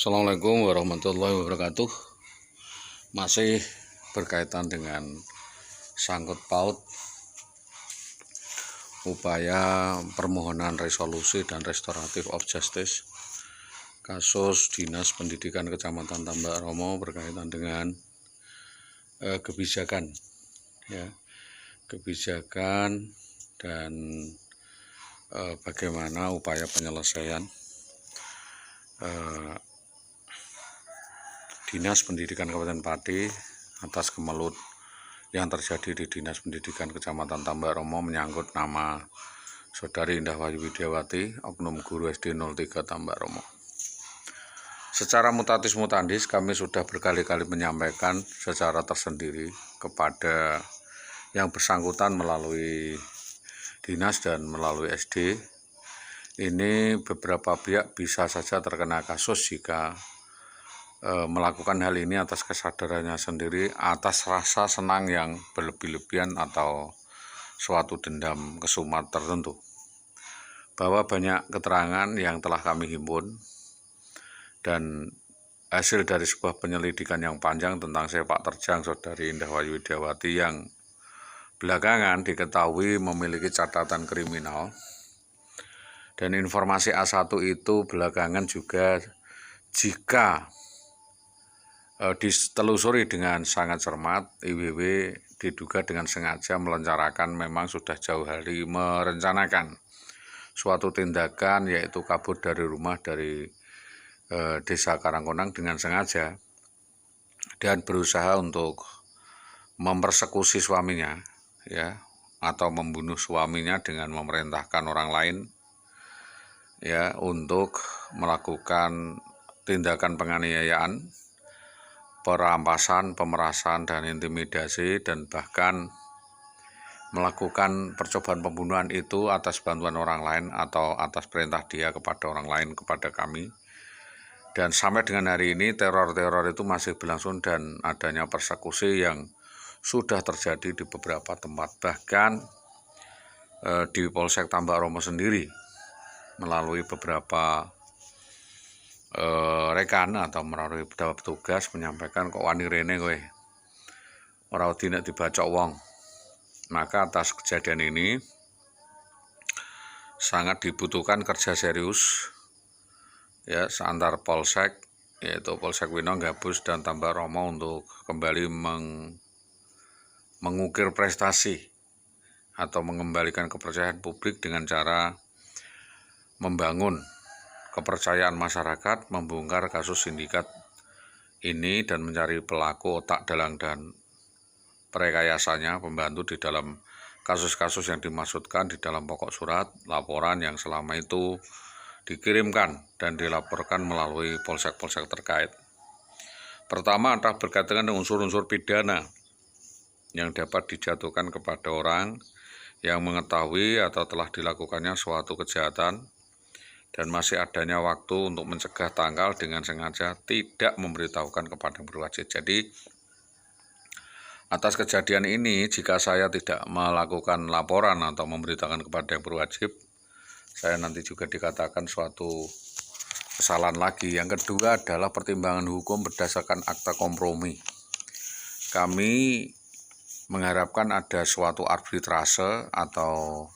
Assalamualaikum warahmatullahi wabarakatuh. Masih berkaitan dengan sangkut paut upaya permohonan resolusi dan restoratif of justice kasus Dinas Pendidikan Kecamatan Tambak Romo berkaitan dengan kebijakan dan bagaimana upaya penyelesaian Dinas Pendidikan Kabupaten Pati atas kemelut yang terjadi di Dinas Pendidikan Kecamatan Tambak Romo menyangkut nama Saudari Indah Wahyu Widiawati, oknum guru SD 03 Tambak Romo. Secara mutatis mutandis kami sudah berkali-kali menyampaikan secara tersendiri kepada yang bersangkutan melalui dinas dan melalui SD. Ini beberapa pihak bisa saja terkena kasus jika melakukan hal ini atas kesadarannya sendiri, atas rasa senang yang berlebih-lebihan atau suatu dendam kesumat tertentu. Bahwa banyak keterangan yang telah kami himpun dan hasil dari sebuah penyelidikan yang panjang tentang sepak terjang Saudari Indah Wahyu Widiawati yang belakangan diketahui memiliki catatan kriminal, dan informasi A1 itu belakangan juga jika ditelusuri dengan sangat cermat, IWW diduga dengan sengaja merencanakan, memang sudah jauh hari merencanakan suatu tindakan, yaitu kabur dari rumah dari Desa Karangkonang dengan sengaja dan berusaha untuk mempersekusi suaminya, atau membunuh suaminya dengan memerintahkan orang lain untuk melakukan tindakan penganiayaan, perampasan, pemerasan, dan intimidasi, dan bahkan melakukan percobaan pembunuhan itu atas bantuan orang lain atau atas perintah dia kepada orang lain, kepada kami. Dan sampai dengan hari ini teror-teror itu masih berlangsung dan adanya persekusi yang sudah terjadi di beberapa tempat. Bahkan di Polsek Tambak Romo sendiri melalui beberapa rekan atau melalui beberapa petugas menyampaikan, kok wani rene kowe ora wedi nek dibacok wong. Maka atas kejadian ini sangat dibutuhkan kerja serius antar polsek, yaitu Polsek Winong, Gabus, dan Tambak Romo untuk kembali mengukir prestasi atau mengembalikan kepercayaan publik dengan cara membangun kepercayaan masyarakat, membongkar kasus sindikat ini dan mencari pelaku otak dalang dan perekayasanya, pembantu di dalam kasus-kasus yang dimaksudkan di dalam pokok surat laporan yang selama itu dikirimkan dan dilaporkan melalui polsek-polsek terkait. Pertama adalah berkaitan dengan unsur-unsur pidana yang dapat dijatuhkan kepada orang yang mengetahui atau telah dilakukannya suatu kejahatan dan masih adanya waktu untuk mencegah tangkal dengan sengaja tidak memberitahukan kepada yang berwajib. Jadi atas kejadian ini, jika saya tidak melakukan laporan atau memberitahukan kepada yang berwajib, saya nanti juga dikatakan suatu kesalahan lagi. Yang kedua adalah pertimbangan hukum berdasarkan akta kompromi. Kami mengharapkan ada suatu arbitrase atau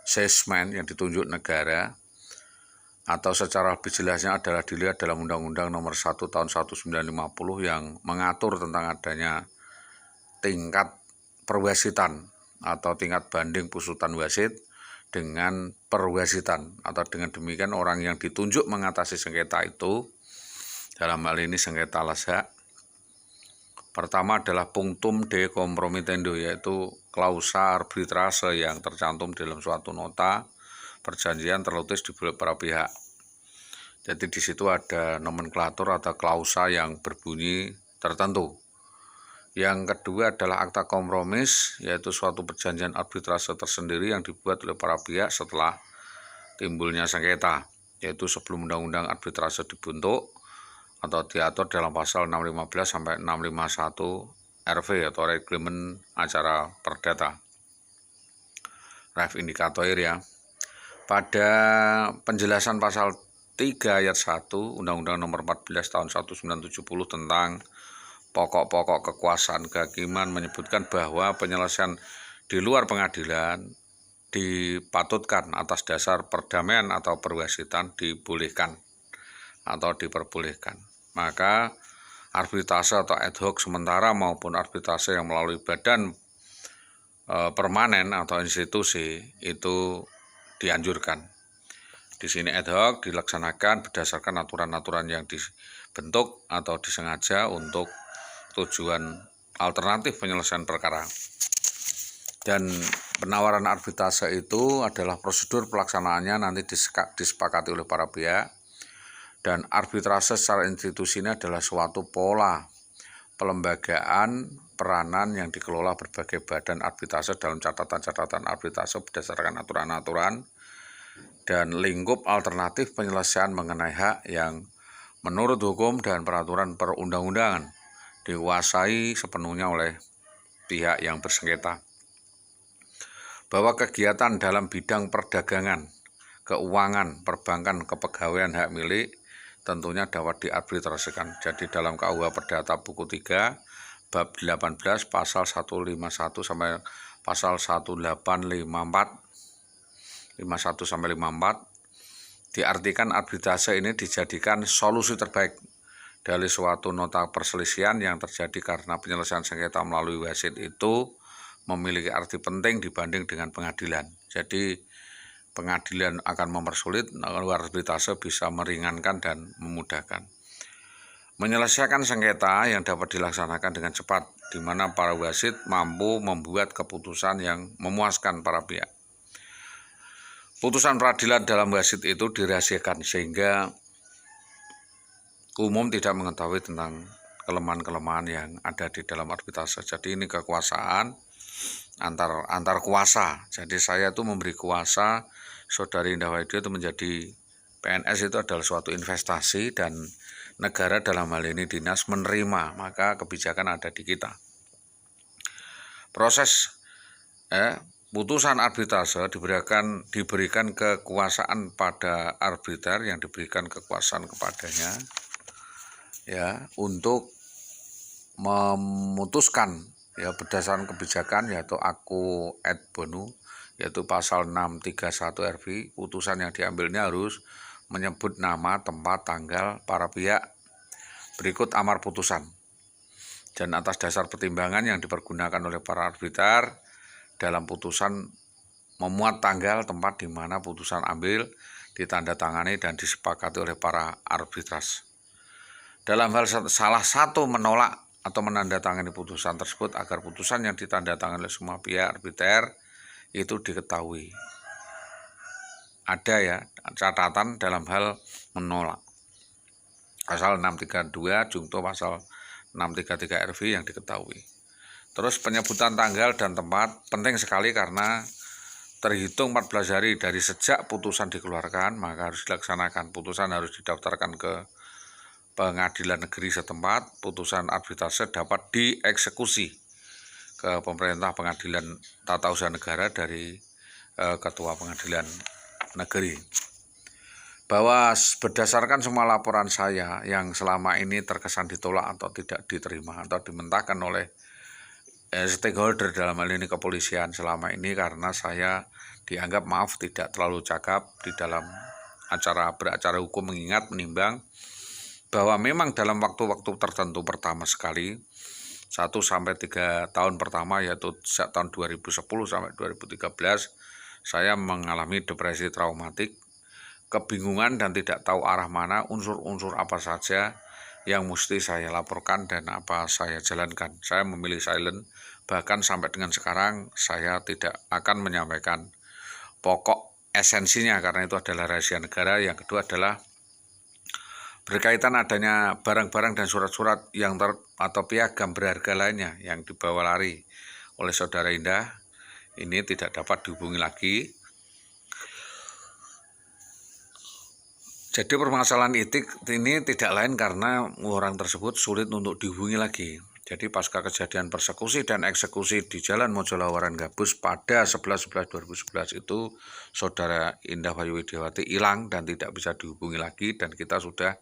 settlement yang ditunjuk negara, atau secara lebih jelasnya adalah dilihat dalam Undang-Undang Nomor 1 Tahun 1950 yang mengatur tentang adanya tingkat perwasitan atau tingkat banding pusutan wasit dengan perwasitan, atau dengan demikian orang yang ditunjuk mengatasi sengketa itu, dalam hal ini sengketa lasak, pertama adalah punctum de compromitendo, yaitu klausa arbitrase yang tercantum dalam suatu nota perjanjian tertulis di para pihak. Jadi di situ ada nomenklatur atau klausa yang berbunyi tertentu. Yang kedua adalah akta kompromis, yaitu suatu perjanjian arbitrase tersendiri yang dibuat oleh para pihak setelah timbulnya sengketa, yaitu sebelum undang-undang arbitrase dibentuk atau diatur dalam pasal 615 sampai 651 RV atau Reglemen Acara Perdata. Ref indikator ya. Pada penjelasan pasal 3 ayat 1 Undang-Undang Nomor 14 tahun 1970 tentang pokok-pokok kekuasaan kehakiman menyebutkan bahwa penyelesaian di luar pengadilan dipatutkan atas dasar perdamaian atau perwasitan dibolehkan atau diperbolehkan. Maka arbitrase atau ad hoc sementara maupun arbitrase yang melalui badan permanen atau institusi itu dianjurkan. Di sini ad hoc dilaksanakan berdasarkan aturan-aturan yang dibentuk atau disengaja untuk tujuan alternatif penyelesaian perkara. Dan penawaran arbitrase itu adalah prosedur pelaksanaannya nanti disepakati oleh para pihak. Dan arbitrase secara institusi ini adalah suatu pola pelembagaan peranan yang dikelola berbagai badan arbitrase dalam catatan-catatan arbitrase berdasarkan aturan-aturan dan lingkup alternatif penyelesaian mengenai hak yang menurut hukum dan peraturan perundang-undangan dikuasai sepenuhnya oleh pihak yang bersengketa. Bahwa kegiatan dalam bidang perdagangan, keuangan, perbankan, kepegawaian, hak milik tentunya dapat diarbitrasikan. Jadi dalam KUH Perdata buku 3 bab 18 pasal 151 sampai pasal 1854 51 sampai 54 diartikan arbitrase ini dijadikan solusi terbaik dari suatu nota perselisihan yang terjadi karena penyelesaian sengketa melalui wasit itu memiliki arti penting dibanding dengan pengadilan. Jadi pengadilan akan mempersulit, arbitrase bisa meringankan dan memudahkan. Menyelesaikan sengketa yang dapat dilaksanakan dengan cepat, di mana para wasit mampu membuat keputusan yang memuaskan para pihak. Putusan peradilan dalam wasit itu dirahasiakan sehingga umum tidak mengetahui tentang kelemahan-kelemahan yang ada di dalam arbitrase. Jadi ini kekuasaan antar kuasa. Jadi saya itu memberi kuasa, Saudari Indah Waidio itu menjadi PNS itu adalah suatu investasi dan negara dalam hal ini dinas menerima, maka kebijakan ada di kita. Proses putusan arbitrase diberikan kekuasaan pada arbiter yang diberikan kekuasaan kepadanya ya untuk memutuskan ya berdasarkan kebijakan yaitu aku et bonu yaitu pasal 631 RV. Putusan yang diambilnya harus menyebut nama, tempat, tanggal para pihak berikut amar putusan, dan atas dasar pertimbangan yang dipergunakan oleh para arbiter dalam putusan memuat tanggal, tempat di mana putusan ambil, ditandatangani dan disepakati oleh para arbitras. Dalam hal salah satu menolak atau menandatangani putusan tersebut agar putusan yang ditandatangani oleh semua pihak arbiter itu diketahui. Ada ya catatan dalam hal menolak. Pasal 632 jungto pasal 633 RV yang diketahui. Terus penyebutan tanggal dan tempat penting sekali karena terhitung 14 hari dari sejak putusan dikeluarkan, maka harus dilaksanakan. Putusan harus didaftarkan ke pengadilan negeri setempat, putusan arbitrase dapat dieksekusi ke pemerintah pengadilan tata usaha negara dari ketua pengadilan negeri. Bahwa berdasarkan semua laporan saya yang selama ini terkesan ditolak atau tidak diterima atau dimentahkan oleh stakeholder dalam hal ini kepolisian selama ini karena saya dianggap tidak terlalu cakap di dalam beracara hukum, mengingat menimbang bahwa memang dalam waktu-waktu tertentu pertama sekali 1-3 tahun pertama yaitu sejak tahun 2010 sampai 2013 saya mengalami depresi traumatik, kebingungan dan tidak tahu arah mana, unsur-unsur apa saja yang mesti saya laporkan dan apa saya jalankan. Saya memilih silent, bahkan sampai dengan sekarang saya tidak akan menyampaikan pokok esensinya karena itu adalah rahasia negara. Yang kedua adalah berkaitan adanya barang-barang dan surat-surat yang atau piagam berharga lainnya yang dibawa lari oleh Saudara Indah, ini tidak dapat dihubungi lagi. Jadi permasalahan etik ini tidak lain karena orang tersebut sulit untuk dihubungi lagi. Jadi pasca kejadian persekusi dan eksekusi di Jalan Mojolawaran Gabus pada 11/11/2011 itu Saudara Indah Bayu Widiawati hilang dan tidak bisa dihubungi lagi, dan kita sudah